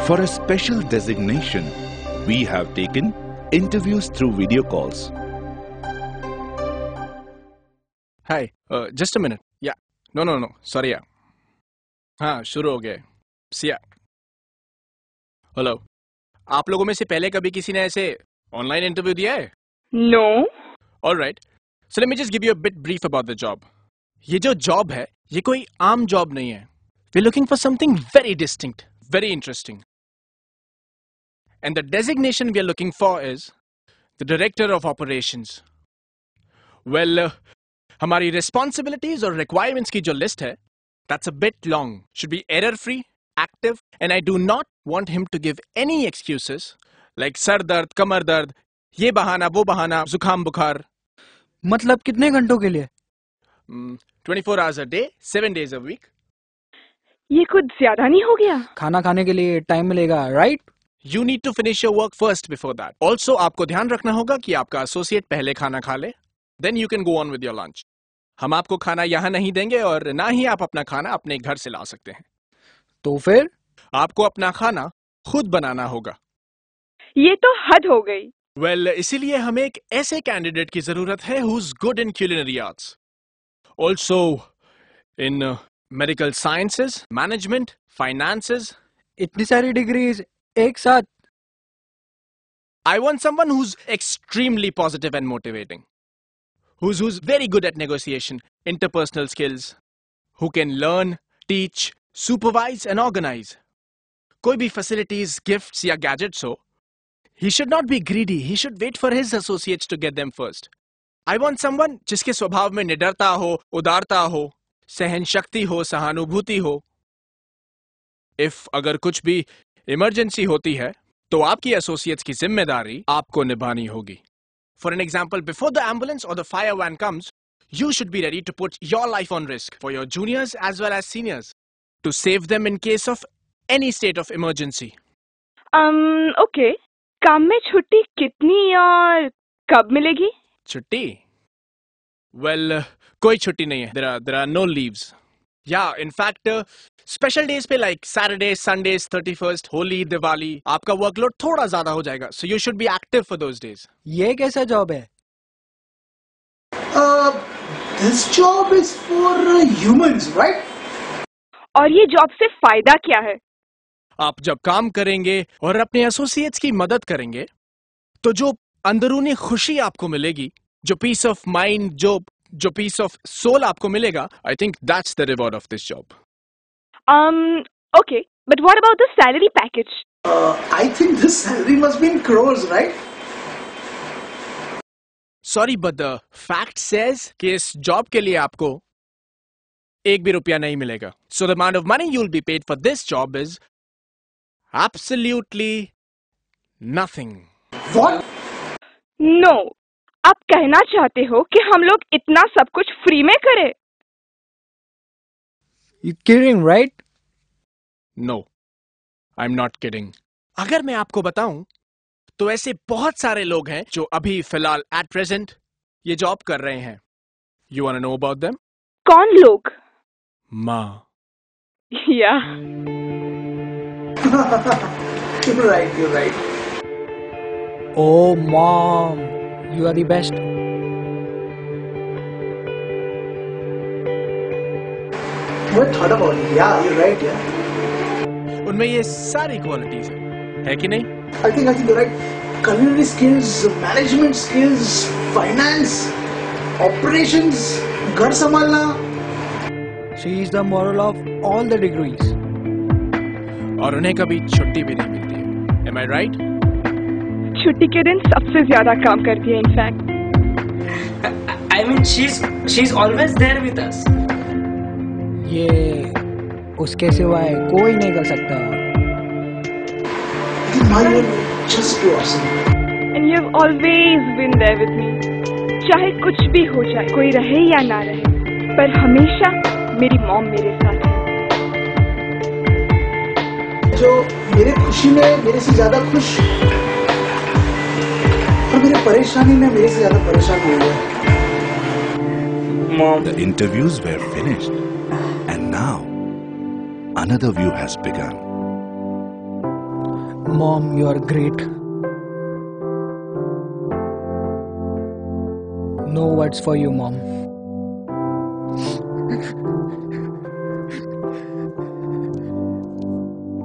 For a special designation, we have taken interviews through video calls. Hi, just a minute. Yeah. No. Sorry, yeah. हाँ, शुरू हो गए. Siya. Hello. आप लोगों में से पहले कभी किसी ने ऐसे ऑनलाइन इंटरव्यू दिया है? No. All right. So let me just give you a bit brief about the job. ये जो जॉब है, ये कोई आम जॉब नहीं है. We're looking for something very distinct, very interesting. And the designation we are looking for is the Director of Operations. Well, हमारी responsibilities और requirements की जो list है, that's a bit long. Should be error-free, active, and I do not want him to give any excuses like sir दर्द, कमर दर्द, ये बहाना, वो बहाना, जुकाम बुखार. मतलब कितने घंटों के लिए? 24 hours a day, 7 days a week. ये कुछ ज्यादा नहीं हो गया? खाना खाने के लिए टाइम मिलेगा, right? You need to finish your work first before that. Also, आपको ध्यान रखना होगा कि आपका एसोसिएट पहले खाना खा ले. Then you can go on with your lunch. हम आपको खाना यहाँ नहीं देंगे और ना ही आप अपना खाना अपने घर से ला सकते हैं. तो फिर? आपको अपना खाना खुद बनाना होगा. ये तो हद हो गई. Well, इसीलिए हमें एक ऐसे कैंडिडेट की जरूरत है who's good in culinary arts. Also, in medical sciences, management, finances. इतनी सारी डिग्रीज एक साथ? I want someone who's extremely positive and motivating. Who's very good at negotiation, interpersonal skills, who can learn, teach, supervise and organize. कोई भी facilities, gifts या gadgets हो, he should not be greedy. He should wait for his associates to get them first. I want someone जिसके स्वभाव में निडरता हो, उदारता हो, सहन शक्ति हो, सहानुभूति हो. If अगर कुछ भी इमरजेंसी होती है, तो आपकी associates की जिम्मेदारी आपको निभानी होगी. For an example, before the ambulance or the fire van comes, you should be ready to put your life on risk for your juniors as well as seniors to save them in case of any state of emergency. Okay. काम में छुट्टी कितनी और कब मिलेगी? छुट्टी? Well, कोई छुट्टी नहीं है. There are no leaves. Yeah, in fact, special days पे like Saturdays, Sundays, 31st, Holi, Diwali, आपका workload थोड़ा ज़्यादा हो जाएगा. So you should be active for those days. ये कैसा जॉब है? This job is for humans, right? और ये जॉब से फायदा क्या है? आप जब काम करेंगे और अपने एसोसिएट्स की मदद करेंगे, तो जो अंदरूनी खुशी आपको मिलेगी, जो पीस ऑफ माइंड, जो पीस ऑफ सोल आपको मिलेगा, I think that's the reward of this job. Okay, but what about the salary package? I think this salary must be in crores, right? Sorry, but the fact says कि इस job के लिए आपको एक भी रुपया नहीं मिलेगा. So the amount of money you'll be paid for this job is absolutely nothing. What? No. आप कहना चाहते हो कि हम लोग इतना सब कुछ फ्री में करें? You kidding, right? No, I'm not kidding. अगर मैं आपको बताऊं, तो ऐसे बहुत सारे लोग हैं जो अभी फिलहाल at present ये जॉब कर रहे हैं. You wanna know about them? कौन लोग? माँ. Yeah. You're right. Oh, mom, you are the best. What thought about it? Yeah, you're right, yeah. उनमें ये सारी क्वालिटीज है कि नहीं? I think you're right. Culinary skills, management skills, finance, operations, घर संभालना. She is the moral of all the degrees. और उन्हें कभी छुट्टी भी नहीं मिलती है. Am I right? छुट्टी के दिन सबसे ज्यादा काम करती है, in fact. I mean, she's always there with us. ये उसके सिवाय कोई नहीं कर सकता. Just too awesome. And you've always been there with me. चाहे कुछ भी हो जाए, कोई रहे या ना रहे, पर हमेशा मेरी मॉम मेरे साथ है. जो मेरे खुशी में मेरे से ज्यादा खुश और मेरे परेशानी में मेरे से ज्यादा परेशान हो गया. Mom. The interviews were finished and now another view has begun. Mom, you are great. No words for you, Mom.